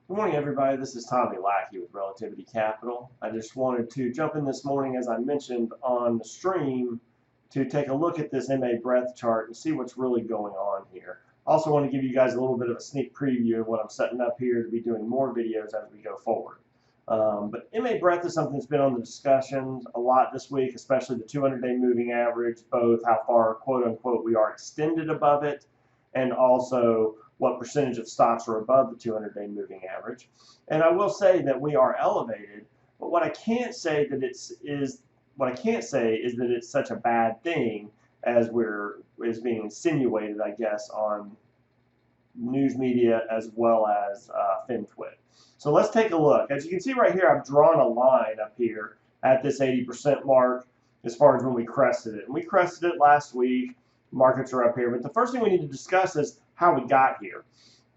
Good morning, everybody. This is Tommy Lackey with Relativity Capital. I just wanted to jump in this morning, as I mentioned on the stream, to take a look at this MA breadth chart and see what's really going on here. Also want to give you guys a little bit of a sneak preview of what I'm setting up here to be doing more videos as we go forward. But MA breadth is something that's been on the discussions a lot this week, especially the 200-day moving average, both how far, quote unquote, we are extended above it, and also what percentage of stocks are above the 200-day moving average. And I will say that we are elevated, but what I can't say that is that it's such a bad thing as is being insinuated, I guess, on news media as well as FinTwit. So let's take a look. As you can see right here, I've drawn a line up here at this 80% mark as far as when we crested it. And we crested it last week. Markets are up here. But the first thing we need to discuss is how we got here.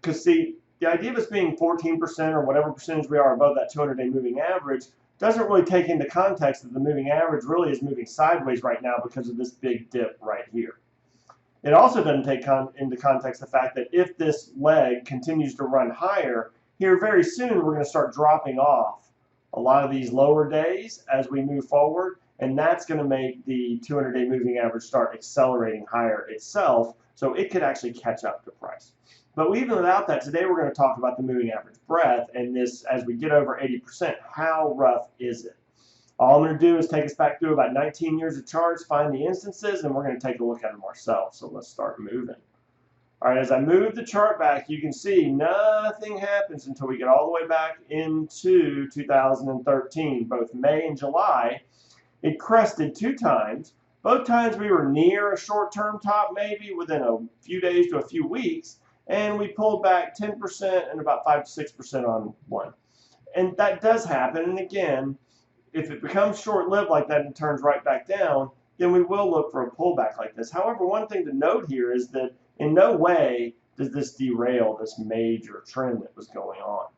Because, see, the idea of us being 14% or whatever percentage we are above that 200-day moving average doesn't really take into context that the moving average really is moving sideways right now because of this big dip right here. It also doesn't take into context the fact that if this leg continues to run higher, here very soon we're going to start dropping off a lot of these lower days as we move forward, and that's going to make the 200-day moving average start accelerating higher itself, so it could actually catch up to price. But even without that, today we're going to talk about the moving average breadth, and this, as we get over 80%, how rough is it? All I'm going to do is take us back through about 19 years of charts, find the instances, and we're going to take a look at them ourselves. So let's start moving. All right, as I move the chart back, you can see nothing happens until we get all the way back into 2013, both May and July. It crested 2 times. Both times we were near a short-term top, maybe within a few days to a few weeks, and we pulled back 10% and about 5 to 6% on one. And that does happen, and again, if it becomes short-lived like that and turns right back down, then we will look for a pullback like this. However, one thing to note here is that in no way does this derail this major trend that was going on.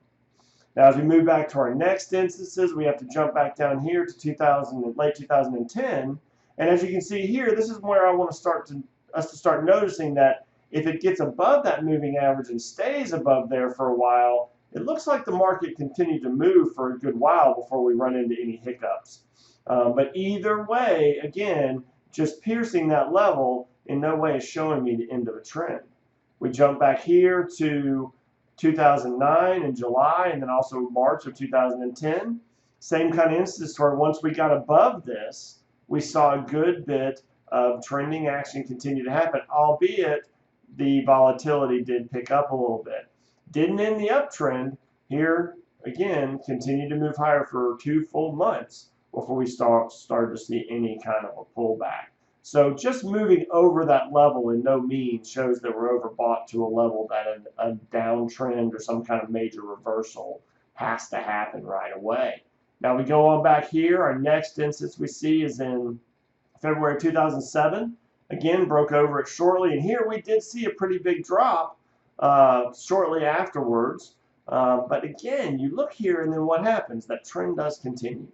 Now, as we move back to our next instances, we have to jump back down here to late 2010. And as you can see here, this is where I want us to start noticing that if it gets above that moving average and stays above there for a while, it looks like the market continued to move for a good while before we run into any hiccups. But either way, again, just piercing that level in no way is showing me the end of a trend. We jump back here to 2009 in July and then also March of 2010. Same kind of instance where once we got above this, we saw a good bit of trending action continue to happen, albeit the volatility did pick up a little bit. Didn't end the uptrend. Here, again, continued to move higher for 2 full months before we started to see any kind of a pullback. So just moving over that level in no means shows that we're overbought to a level that a downtrend or some kind of major reversal has to happen right away. Now we go on back here. Our next instance we see is in February 2007. Again, broke over it shortly, and here we did see a pretty big drop shortly afterwards. But again, you look here and then what happens? That trend does continue.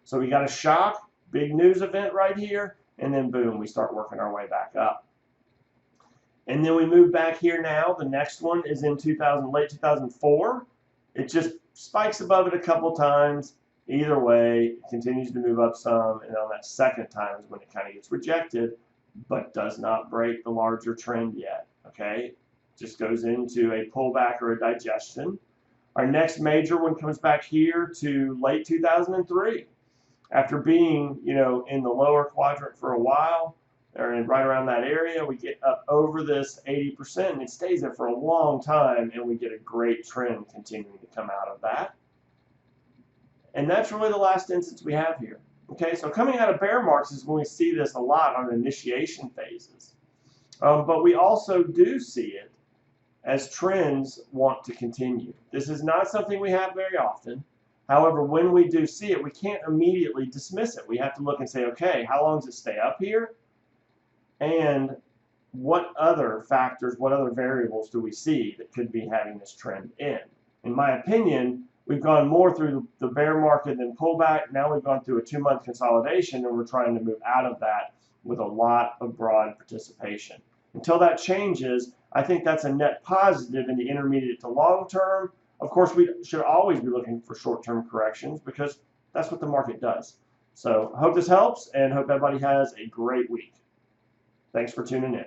So we got a shock, big news event right here, and then boom, we start working our way back up. And then we move back here now. The next one is in late 2004. It just spikes above it a couple times. Either way, it continues to move up some, and on that second time is when it kind of gets rejected, but does not break the larger trend yet, okay? Just goes into a pullback or a digestion. Our next major one comes back here to late 2003. After being, in the lower quadrant for a while, or right around that area, we get up over this 80%, and it stays there for a long time, and we get a great trend continuing to come out of that. And that's really the last instance we have here. Okay, so coming out of bear marks is when we see this a lot on initiation phases. But we also do see it as trends want to continue. This is not something we have very often. However, when we do see it, we can't immediately dismiss it. We have to look and say, okay, how long does it stay up here? And what other factors, what other variables do we see that could be having this trend in? In my opinion, we've gone more through the bear market than pullback. Now we've gone through a 2-month consolidation, and we're trying to move out of that with a lot of broad participation. Until that changes, I think that's a net positive in the intermediate to long term. Of course, we should always be looking for short-term corrections because that's what the market does. So hope this helps and hope everybody has a great week. Thanks for tuning in.